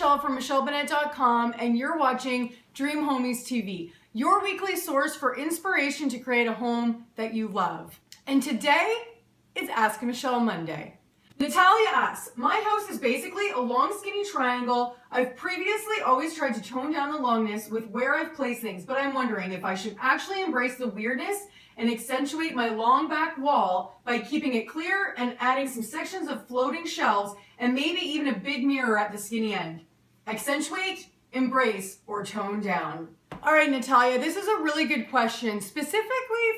Michelle from MichelleBennett.com, and you're watching Dream Homies TV, your weekly source for inspiration to create a home that you love. And today is Ask Michelle Monday. Natalia asks, my house is basically a long skinny triangle. I've previously always tried to tone down the longness with where I've placed things, but I'm wondering if I should actually embrace the weirdness and accentuate my long back wall by keeping it clear and adding some sections of floating shelves and maybe even a big mirror at the skinny end. Accentuate, embrace, or tone down? All right, Natalia, this is a really good question, specifically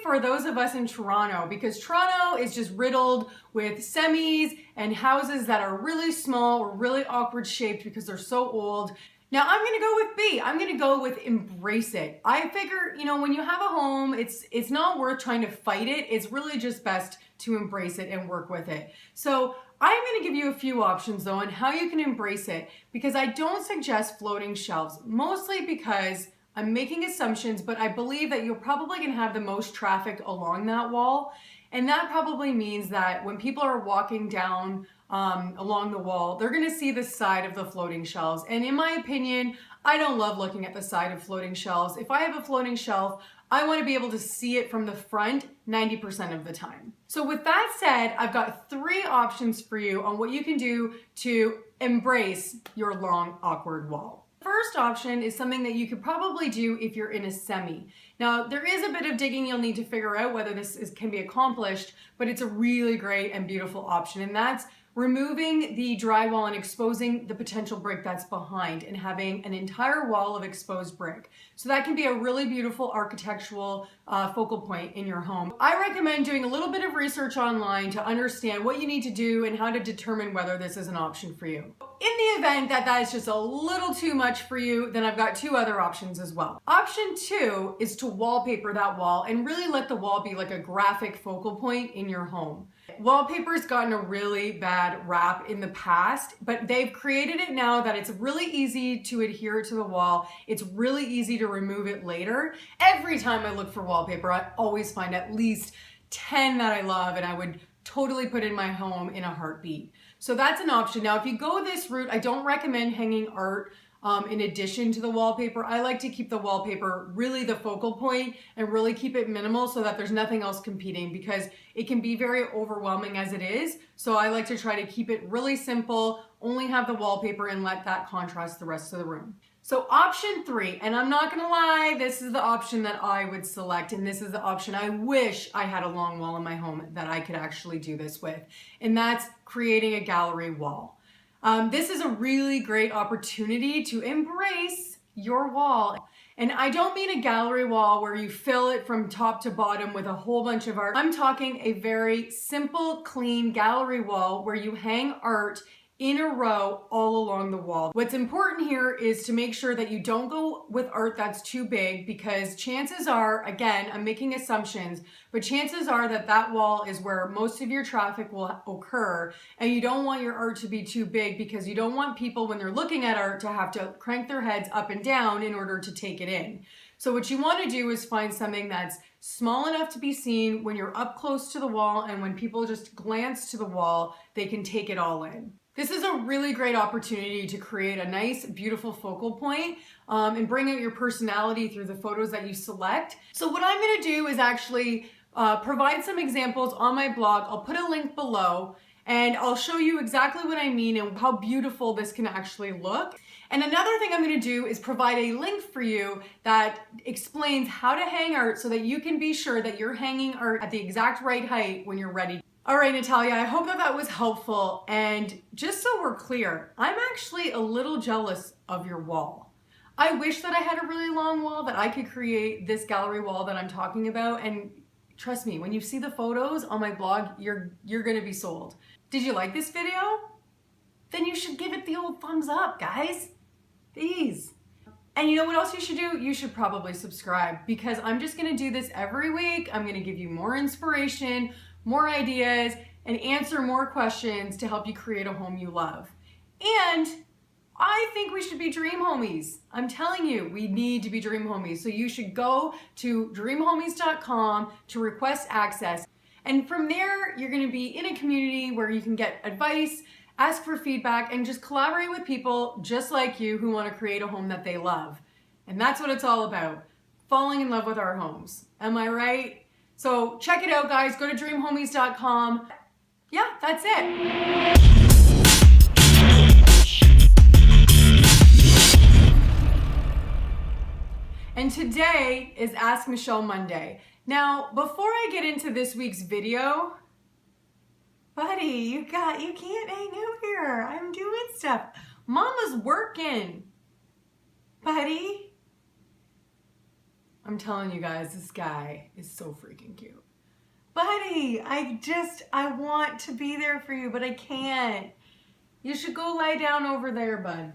for those of us in Toronto, because Toronto is just riddled with semis and houses that are really small or really awkward shaped because they're so old. Now I'm gonna go with B. I'm gonna go with embrace it. I figure, when you have a home, it's not worth trying to fight it. It's really just best to embrace it and work with it. So I'm gonna give you a few options though on how you can embrace it, because I don't suggest floating shelves, mostly because I'm making assumptions, but I believe that you're probably gonna have the most traffic along that wall. And that probably means that when people are walking down along the wall, they're gonna see the side of the floating shelves. And in my opinion, I don't love looking at the side of floating shelves. If I have a floating shelf, I wanna be able to see it from the front 90% of the time. So with that said, I've got 3 options for you on what you can do to embrace your long, awkward wall. First option is something that you could probably do if you're in a semi. Now, there is a bit of digging you'll need to figure out whether this can be accomplished, but it's a really great and beautiful option, and that's removing the drywall and exposing the potential brick that's behind and having an entire wall of exposed brick. So that can be a really beautiful architectural focal point in your home. I recommend doing a little bit of research online to understand what you need to do and how to determine whether this is an option for you. In the event that that is just a little too much for you, then I've got 2 other options as well. Option 2 is to wallpaper that wall and really let the wall be like a graphic focal point in your home. Wallpaper's gotten a really bad rap in the past, but they've created it now that it's really easy to adhere to the wall. It's really easy to remove it later. Every time I look for wallpaper, I always find at least 10 that I love and I would totally put in my home in a heartbeat. So that's an option. Now, if you go this route, I don't recommend hanging art in addition to the wallpaper. I like to keep the wallpaper really the focal point and really keep it minimal so that there's nothing else competing, because it can be very overwhelming as it is. So I like to try to keep it really simple, only have the wallpaper and let that contrast the rest of the room. So option 3, and I'm not gonna lie, this is the option that I would select, and this is the option I wish I had a long wall in my home that I could actually do this with, and that's creating a gallery wall. This is a really great opportunity to embrace your wall. And I don't mean a gallery wall where you fill it from top to bottom with a whole bunch of art. I'm talking a very simple, clean gallery wall where you hang art in a row all along the wall. What's important here is to make sure that you don't go with art that's too big, because chances are, again, I'm making assumptions, but chances are that that wall is where most of your traffic will occur, and you don't want your art to be too big because you don't want people, when they're looking at art, to have to crank their heads up and down in order to take it in. So what you want to do is find something that's small enough to be seen when you're up close to the wall, and when people just glance to the wall, they can take it all in. This is a really great opportunity to create a nice, beautiful focal point and bring out your personality through the photos that you select. So what I'm gonna do is actually provide some examples on my blog. I'll put a link below and I'll show you exactly what I mean and how beautiful this can actually look. And another thing I'm gonna do is provide a link for you that explains how to hang art so that you can be sure that you're hanging art at the exact right height when you're ready. All right, Natalia, I hope that was helpful. And just so we're clear, I'm actually a little jealous of your wall. I wish that I had a really long wall that I could create this gallery wall that I'm talking about. And trust me, when you see the photos on my blog, you're gonna be sold. Did you like this video? Then you should give it the old thumbs up, guys. Please. And you know what else you should do? You should probably subscribe, because I'm just gonna do this every week. I'm gonna give you more inspiration, more ideas, and answer more questions to help you create a home you love. And I think we should be dream homies. I'm telling you, we need to be dream homies. So you should go to dreamhomies.com to request access. And from there, you're gonna be in a community where you can get advice, ask for feedback, and just collaborate with people just like you who want to create a home that they love. And that's what it's all about, falling in love with our homes. Am I right? So check it out, guys. Go to dreamhomies.com. Yeah, that's it. And today is Ask Michelle Monday. Now, before I get into this week's video, buddy, you can't hang out here. I'm doing stuff. Mama's working. Buddy. I'm telling you guys, this guy is so freaking cute. Buddy, I want to be there for you, but I can't. You should go lie down over there, bud.